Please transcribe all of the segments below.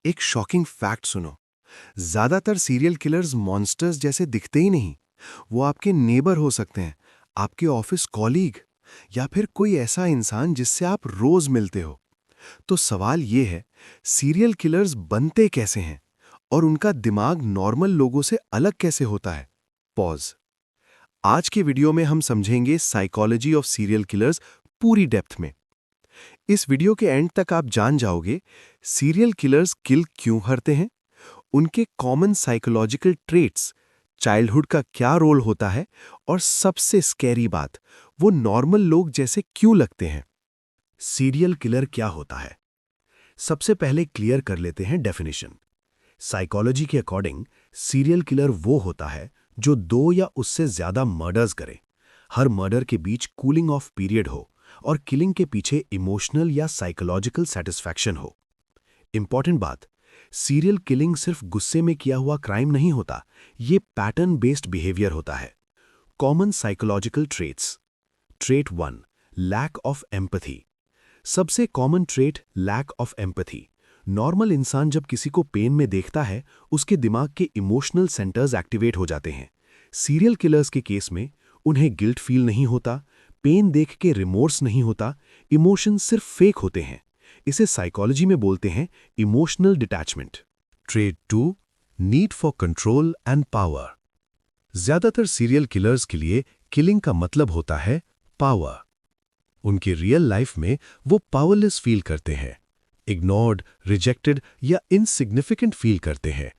एक shocking fact सुनो। ज्यादातर सीरियल किलर्स मॉन्स्टर्स जैसे दिखते ही नहीं। वो आपके नेबर हो सकते हैं, आपके ऑफिस कॉलीग, या फिर कोई ऐसा इंसान जिससे आप रोज मिलते हो। तो सवाल ये है, सीरियल किलर्स बनते कैसे हैं और उनका दिमाग नॉर्मल लोगों से अलग कैसे होता है? पॉज। आज के वीडियो में हम समझेंगे साइकोलॉजी ऑफ सीरियल किलर्स पूरी डेप्थ में। इस वीडियो के एंड तक आप जान जाओगे सीरियल किलर्स किल क्यों करते हैं, उनके कॉमन साइकोलॉजिकल ट्रेट्स, चाइल्डहुड का क्या रोल होता है, और सबसे स्कैरी बात, वो नॉर्मल लोग जैसे क्यों लगते हैं। सीरियल किलर क्या होता है? सबसे पहले क्लियर कर लेते हैं डेफिनेशन। साइकोलॉजी के अकॉर्डिंग सीरियल किलर वो होता है जो 2 या उससे ज्यादा मर्डर्स करे, हर मर्डर के बीच कूलिंग ऑफ पीरियड हो और किलिंग के पीछे इमोशनल या साइकोलॉजिकल सेटिस्फैक्शन हो। इंपॉर्टेंट बात, सीरियल किलिंग सिर्फ गुस्से में किया हुआ क्राइम नहीं होता, ये पैटर्न बेस्ड बिहेवियर होता है। Common psychological traits. Trait 1, lack of empathy. सबसे common trait lack of empathy. Normal इंसान जब किसी को पेन में देखता है, उसके दिमाग के इमोशनल सेंटर्स एक्टिवेट हो जाते हैं। सीरियल किलर्स के केस में उन्हें गिल्ट फील नहीं होता, पेन देख के रिमोर्स नहीं होता, इमोशन सिर्फ फेक होते हैं। इसे साइकोलॉजी में बोलते हैं emotional detachment. Trait 2, need for control and power. ज्यादातर सीरियल किलर्स के लिए किलिंग का मतलब होता है पावर। उनकी रियल लाइफ में वो पावरलेस फील करते हैं, इग्नोर्ड, रिजेक्टेड या इनसिग्निफिकेंट फील करते हैं।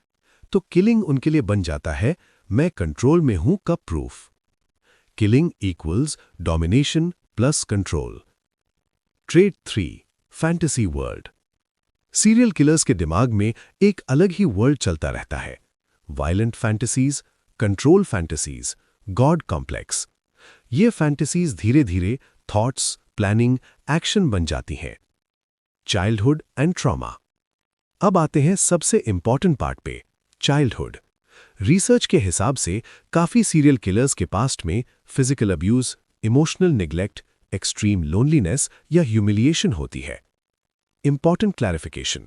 तो किलिंग उनके लिए बन जाता है मैं कंट्रोल में हूं का proof. Killing equals domination plus control. Trait 3, fantasy world. Serial killers के दिमाग में एक अलग ही वर्ल्ड चलता रहता है। Violent fantasies, control fantasies, God complex. ये फैंटेसीज धीरे धीरे थॉट्स, प्लानिंग, एक्शन बन जाती हैं। Childhood and trauma. अब आते हैं सबसे इंपॉर्टेंट पार्ट पे, चाइल्डहुड। रिसर्च के हिसाब से काफी सीरियल किलर्स के पास्ट में physical abuse, emotional neglect, extreme loneliness या ह्यूमिलिएशन होती है। इंपॉर्टेंट क्लैरिफिकेशन,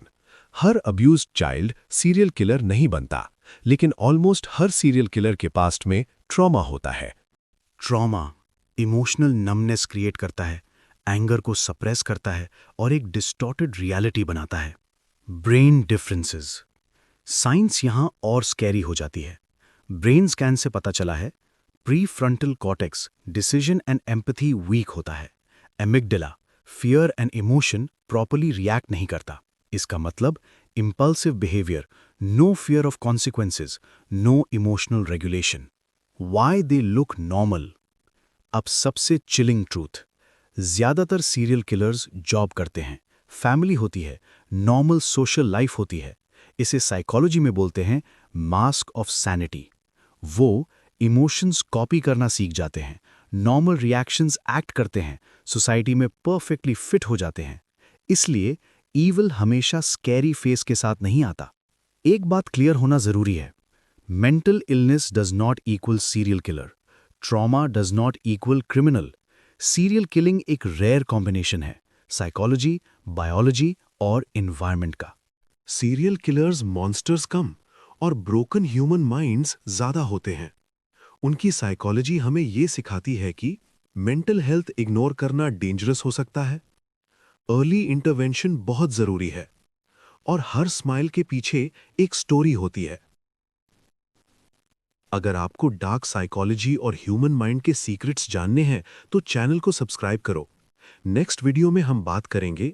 हर अब्यूज्ड चाइल्ड सीरियल किलर नहीं बनता, लेकिन ऑलमोस्ट हर सीरियल किलर के पास्ट में ट्रॉमा होता है। ट्रॉमा इमोशनल नमनेस क्रिएट करता है, एंगर को सप्रेस करता है और एक डिस्टॉर्टेड रियलिटी बनाता है। Brain differences. साइंस यहां और स्कैरी हो जाती है। ब्रेन स्कैन से पता चला है prefrontal cortex decision and empathy weak होता है। Amygdala fear and emotion properly react नहीं करता। इसका मतलब impulsive behaviour, no fear of consequences, no emotional regulation. Why they look normal. अब सबसे चिलिंग ट्रूथ, ज्यादातर सीरियल किलर्स जॉब करते हैं, फैमिली होती है, नॉर्मल सोशल लाइफ होती है। इसे साइकोलॉजी में बोलते हैं मास्क ऑफ सैनिटी। वो इमोशंस कॉपी करना सीख जाते हैं, नॉर्मल रिएक्शंस एक्ट करते हैं, सोसाइटी में परफेक्टली फिट हो जाते हैं। इसलिए ईविल हमेशा स्कैरी फेस के साथ नहीं आता। एक बात क्लियर होना जरूरी है, mental illness does not equal serial killer, trauma does not equal criminal. Serial killing एक रेयर कॉम्बिनेशन है साइकोलॉजी, बायोलॉजी और एनवायरनमेंट का। सीरियल किलर्स मॉन्स्टर्स कम और ब्रोकन ह्यूमन माइंड्स ज्यादा होते हैं। उनकी साइकोलॉजी हमें ये सिखाती है कि मेंटल हेल्थ इग्नोर करना डेंजरस हो सकता है, अर्ली इंटरवेंशन बहुत जरूरी है, और हर स्माइल के पीछे एक स्टोरी होती है। अगर आपको डार्क साइकोलॉजी और ह्यूमन माइंड के सीक्रेट्स जानने हैं तो चैनल को सब्सक्राइब करो। नेक्स्ट वीडियो में हम बात करेंगे